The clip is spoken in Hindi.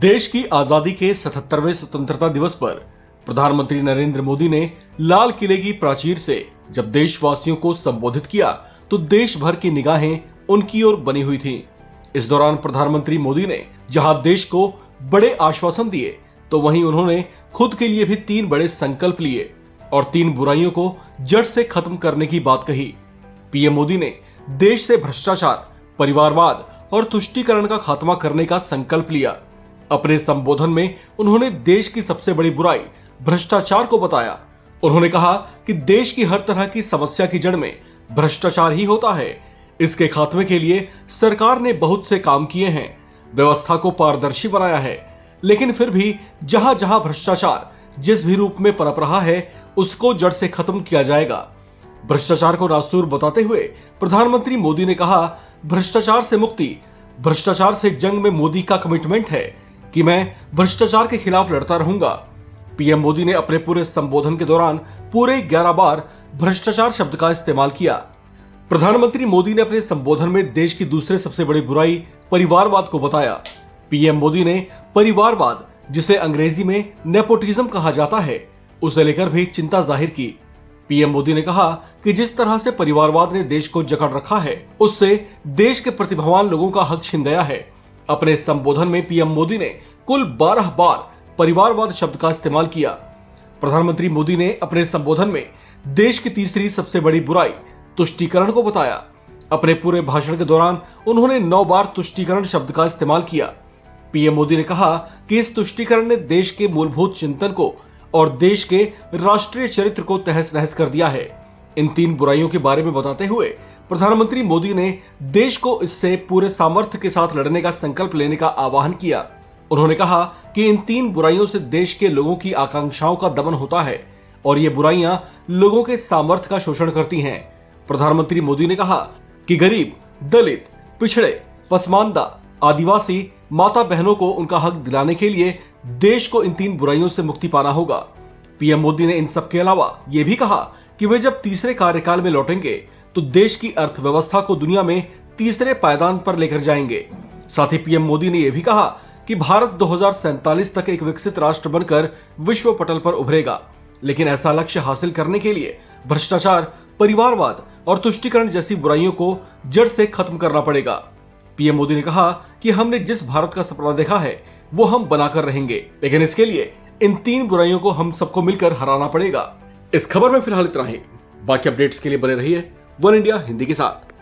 देश की आजादी के 77वें स्वतंत्रता दिवस पर प्रधानमंत्री नरेंद्र मोदी ने लाल किले की प्राचीर से जब देशवासियों को संबोधित किया तो देश भर की निगाहें उनकी ओर बनी हुई थीं। इस दौरान प्रधानमंत्री मोदी ने जहां देश को बड़े आश्वासन दिए तो वहीं उन्होंने खुद के लिए भी 3 बड़े संकल्प लिए और 3 बुराइयों को जड़ से खत्म करने की बात कही। पीएम मोदी ने देश से भ्रष्टाचार, परिवारवाद और तुष्टीकरण का खात्मा करने का संकल्प लिया। अपने संबोधन में उन्होंने देश की सबसे बड़ी बुराई भ्रष्टाचार को बताया। उन्होंने कहा कि देश की हर तरह की समस्या की जड़ में भ्रष्टाचार ही होता है। इसके खात्मे के लिए सरकार ने बहुत से काम किए हैं, व्यवस्था को पारदर्शी बनाया है, लेकिन फिर भी जहां जहां भ्रष्टाचार जिस भी रूप में पनप रहा है उसको जड़ से खत्म किया जाएगा। भ्रष्टाचार को नासूर बताते हुए प्रधानमंत्री मोदी ने कहा, भ्रष्टाचार से मुक्ति, भ्रष्टाचार से जंग में मोदी का कमिटमेंट है कि मैं भ्रष्टाचार के खिलाफ लड़ता रहूंगा। पीएम मोदी ने अपने पूरे संबोधन के दौरान पूरे 11 बार भ्रष्टाचार शब्द का इस्तेमाल किया। प्रधानमंत्री मोदी ने अपने संबोधन में देश की दूसरे सबसे बड़ी बुराई परिवारवाद को बताया। पीएम मोदी ने परिवारवाद, जिसे अंग्रेजी में नेपोटिज्म कहा जाता है, उसे लेकर भी चिंता जाहिर की। पीएम मोदी ने कहा कि जिस तरह से परिवारवाद ने देश को जकड़ रखा है उससे देश के प्रतिभावान लोगों का हक छिन गया है। अपने संबोधन में पीएम मोदी ने कुल 12 बार परिवारवाद शब्द का इस्तेमाल किया। प्रधानमंत्री मोदी ने अपने संबोधन में देश की तीसरी सबसे बड़ी बुराई तुष्टीकरण को बताया। अपने पूरे भाषण के दौरान उन्होंने 9 बार तुष्टीकरण शब्द का इस्तेमाल किया। पीएम मोदी ने कहा कि इस तुष्टीकरण ने देश के मूलभूत चिंतन को और देश के राष्ट्रीय चरित्र को तहस नहस कर दिया है। इन 3 बुराइयों के बारे में बताते हुए प्रधानमंत्री मोदी ने देश को इससे पूरे सामर्थ्य के साथ लड़ने का संकल्प लेने का आह्वान किया। उन्होंने कहा कि इन 3 बुराइयों से देश के लोगों की आकांक्षाओं का दमन होता है और ये बुराइयां लोगों के सामर्थ्य का शोषण करती हैं। प्रधानमंत्री मोदी ने कहा कि गरीब, दलित, पिछड़े, पसमानदा, आदिवासी माता बहनों को उनका हक दिलाने के लिए देश को इन 3 बुराइयों से मुक्ति पाना होगा। पीएम मोदी ने इन सब के अलावा यह भी कहा कि वे जब तीसरे कार्यकाल में लौटेंगे तो देश की अर्थव्यवस्था को दुनिया में तीसरे पायदान पर लेकर जाएंगे। साथ ही पीएम मोदी ने यह भी कहा कि भारत 2047 तक एक विकसित राष्ट्र बनकर विश्व पटल पर उभरेगा, लेकिन ऐसा लक्ष्य हासिल करने के लिए भ्रष्टाचार, परिवारवाद और तुष्टीकरण जैसी बुराइयों को जड़ से खत्म करना पड़ेगा। पीएम मोदी ने कहा कि हमने जिस भारत का सपना देखा है वो हम बनाकर रहेंगे, लेकिन इसके लिए इन 3 बुराइयों को हम सबको मिलकर हराना पड़ेगा। इस खबर में फिलहाल इतना ही। बाकी अपडेट्स के लिए बने रहिए वन इंडिया हिंदी के साथ।